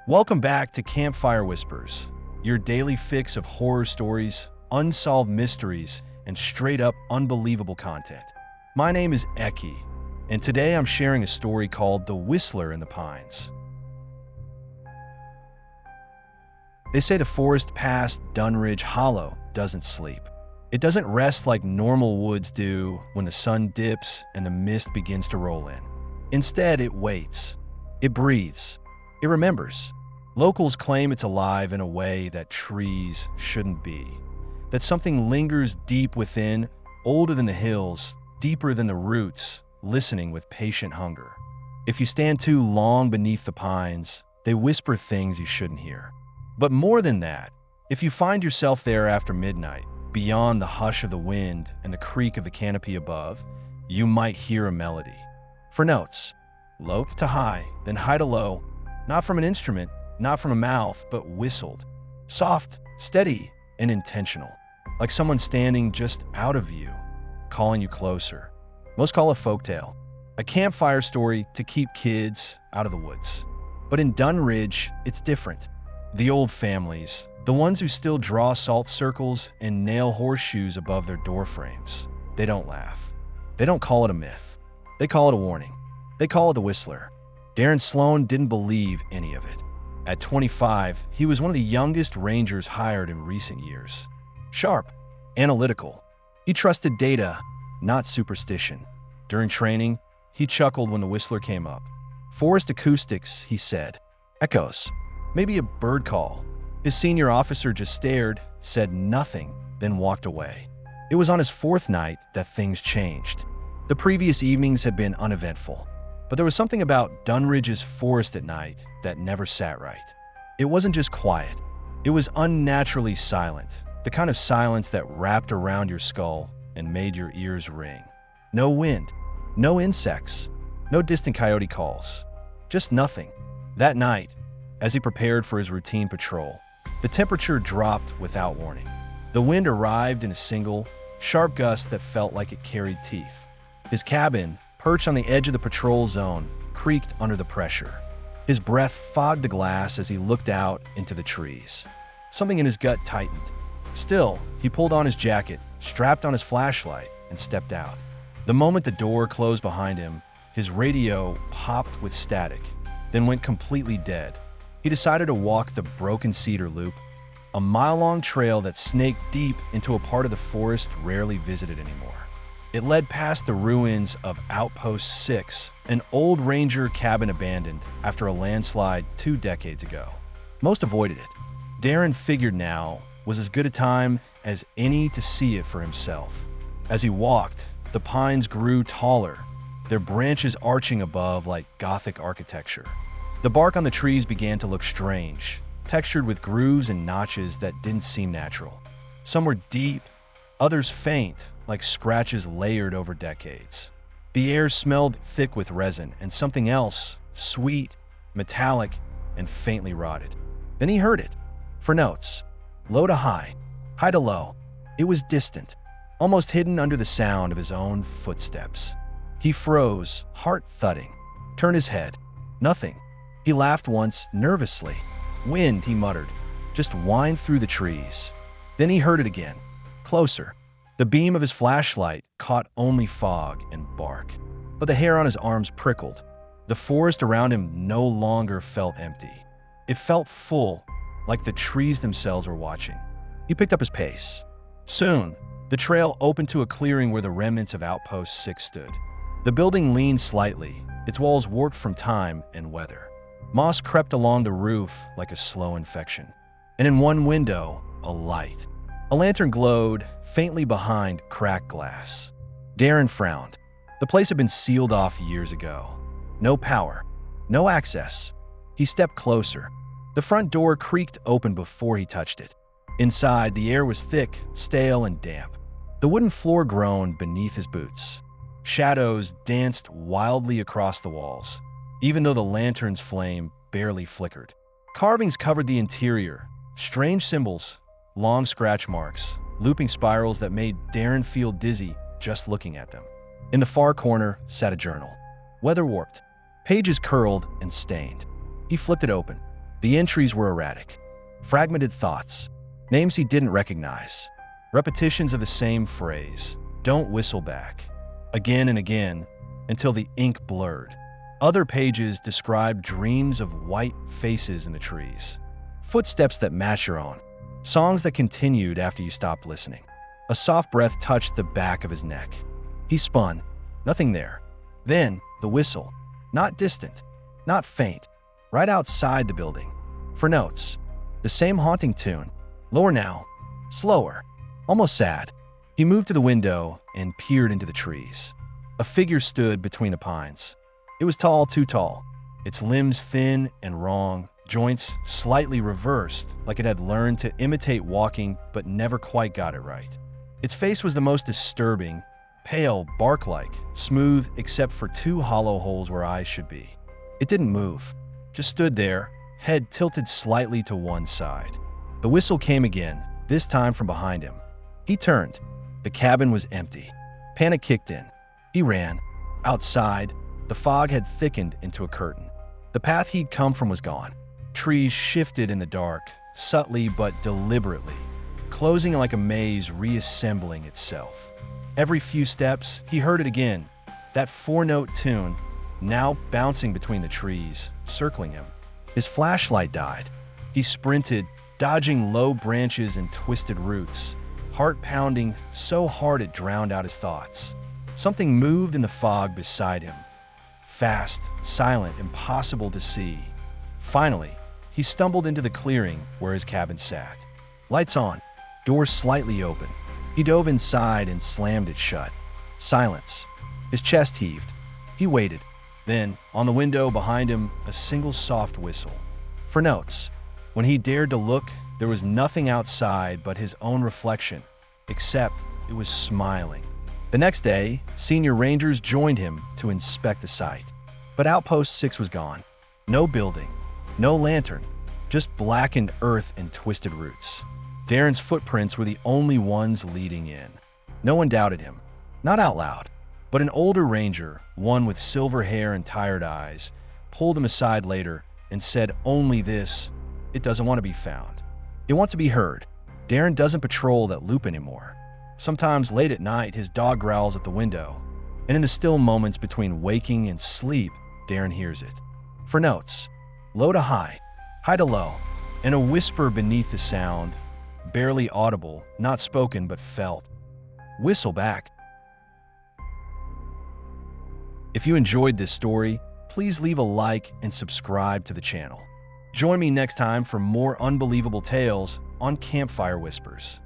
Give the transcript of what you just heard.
Welcome back to Campfire Whispers, your daily fix of horror stories, unsolved mysteries, and straight-up unbelievable content. My name is Eki, and today I'm sharing a story called The Whistler in the Pines. They say the forest past Dunridge Hollow doesn't sleep. It doesn't rest like normal woods do when the sun dips and the mist begins to roll in. Instead, it waits. It breathes. It remembers. Locals claim it's alive in a way that trees shouldn't be. That something lingers deep within, older than the hills, deeper than the roots, listening with patient hunger. If you stand too long beneath the pines, they whisper things you shouldn't hear. But more than that, if you find yourself there after midnight, beyond the hush of the wind and the creak of the canopy above, you might hear a melody. For notes, low to high, then high to low, not from an instrument, not from a mouth, but whistled. Soft, steady, and intentional, like someone standing just out of view, calling you closer. Most call it folktale, a campfire story to keep kids out of the woods. But in Dunridge, it's different. The old families, the ones who still draw salt circles and nail horseshoes above their door frames, they don't laugh. They don't call it a myth. They call it a warning. They call it the Whistler. Darren Sloan didn't believe any of it. At 25, he was one of the youngest rangers hired in recent years. Sharp, analytical. He trusted data, not superstition. During training, he chuckled when the Whistler came up. Forest acoustics, he said. Echoes. Maybe a bird call. His senior officer just stared, said nothing, then walked away. It was on his fourth night that things changed. The previous evenings had been uneventful, but there was something about Dunridge's forest at night that never sat right. It wasn't just quiet. It was unnaturally silent, the kind of silence that wrapped around your skull and made your ears ring. No wind, no insects, no distant coyote calls, just nothing. That night, as he prepared for his routine patrol, the temperature dropped without warning. The wind arrived in a single, sharp gust that felt like it carried teeth. His cabin, perched on the edge of the patrol zone, creaked under the pressure. His breath fogged the glass as he looked out into the trees. Something in his gut tightened. Still, he pulled on his jacket, strapped on his flashlight, and stepped out. The moment the door closed behind him, his radio popped with static, then went completely dead. He decided to walk the broken cedar loop, a mile-long trail that snaked deep into a part of the forest rarely visited anymore. It led past the ruins of Outpost 6, an old ranger cabin abandoned after a landslide 2 decades ago. Most avoided it. Darren figured now was as good a time as any to see it for himself. As he walked, the pines grew taller, their branches arching above like Gothic architecture. The bark on the trees began to look strange, textured with grooves and notches that didn't seem natural. Some were deep, others faint, like scratches layered over decades. The air smelled thick with resin and something else, sweet, metallic, and faintly rotted. Then he heard it. For notes, low to high, high to low. It was distant, almost hidden under the sound of his own footsteps. He froze, heart thudding, turned his head. Nothing. He laughed once, nervously. Wind, he muttered, just whined through the trees. Then he heard it again, closer. The beam of his flashlight caught only fog and bark, but the hair on his arms prickled. The forest around him no longer felt empty. It felt full, like the trees themselves were watching. He picked up his pace. Soon, the trail opened to a clearing where the remnants of Outpost 6 stood. The building leaned slightly, its walls warped from time and weather. Moss crept along the roof like a slow infection. And in one window, a light. A lantern glowed faintly behind cracked glass. Darren frowned. The place had been sealed off years ago. No power, no access. He stepped closer. The front door creaked open before he touched it. Inside, the air was thick, stale, and damp. The wooden floor groaned beneath his boots. Shadows danced wildly across the walls, even though the lantern's flame barely flickered. Carvings covered the interior, strange symbols, long scratch marks, looping spirals that made Darren feel dizzy just looking at them. In the far corner sat a journal, weather-warped, pages curled and stained. He flipped it open. The entries were erratic. Fragmented thoughts. Names he didn't recognize. Repetitions of the same phrase. Don't whistle back. Again and again, until the ink blurred. Other pages described dreams of white faces in the trees. Footsteps that match your own. Songs that continued after you stopped listening. A soft breath touched the back of his neck. He spun. Nothing there. Then, the whistle. Not distant. Not faint. Right outside the building. For notes. The same haunting tune. Lower now. Slower. Almost sad. He moved to the window and peered into the trees. A figure stood between the pines. It was tall, too tall. Its limbs thin and wrong, joints slightly reversed, like it had learned to imitate walking but never quite got it right. Its face was the most disturbing, pale, bark-like, smooth except for two hollow holes where eyes should be. It didn't move, just stood there, head tilted slightly to one side. The whistle came again, this time from behind him. He turned. The cabin was empty. Panic kicked in. He ran. Outside, the fog had thickened into a curtain. The path he'd come from was gone. Trees shifted in the dark, subtly but deliberately, closing like a maze reassembling itself. Every few steps, he heard it again, that four-note tune, now bouncing between the trees, circling him. His flashlight died. He sprinted, dodging low branches and twisted roots, heart pounding so hard it drowned out his thoughts. Something moved in the fog beside him. Fast, silent, impossible to see. Finally, he stumbled into the clearing where his cabin sat. Lights on, door slightly open. He dove inside and slammed it shut. Silence. His chest heaved. He waited. Then, on the window behind him, a single soft whistle. For notes. When he dared to look, there was nothing outside but his own reflection, except it was smiling. The next day, senior rangers joined him to inspect the site. But Outpost 6 was gone. No building, no lantern, just blackened earth and twisted roots. Darren's footprints were the only ones leading in. No one doubted him. Not out loud, but an older ranger, one with silver hair and tired eyes, pulled him aside later and said only this: it doesn't want to be found. It wants to be heard. Darren doesn't patrol that loop anymore. Sometimes late at night, his dog growls at the window, and in the still moments between waking and sleep, Darren hears it. For notes, low to high, high to low, and a whisper beneath the sound, barely audible, not spoken but felt. Whistle back. If you enjoyed this story, please leave a like and subscribe to the channel. Join me next time for more unbelievable tales on Campfire Whispers.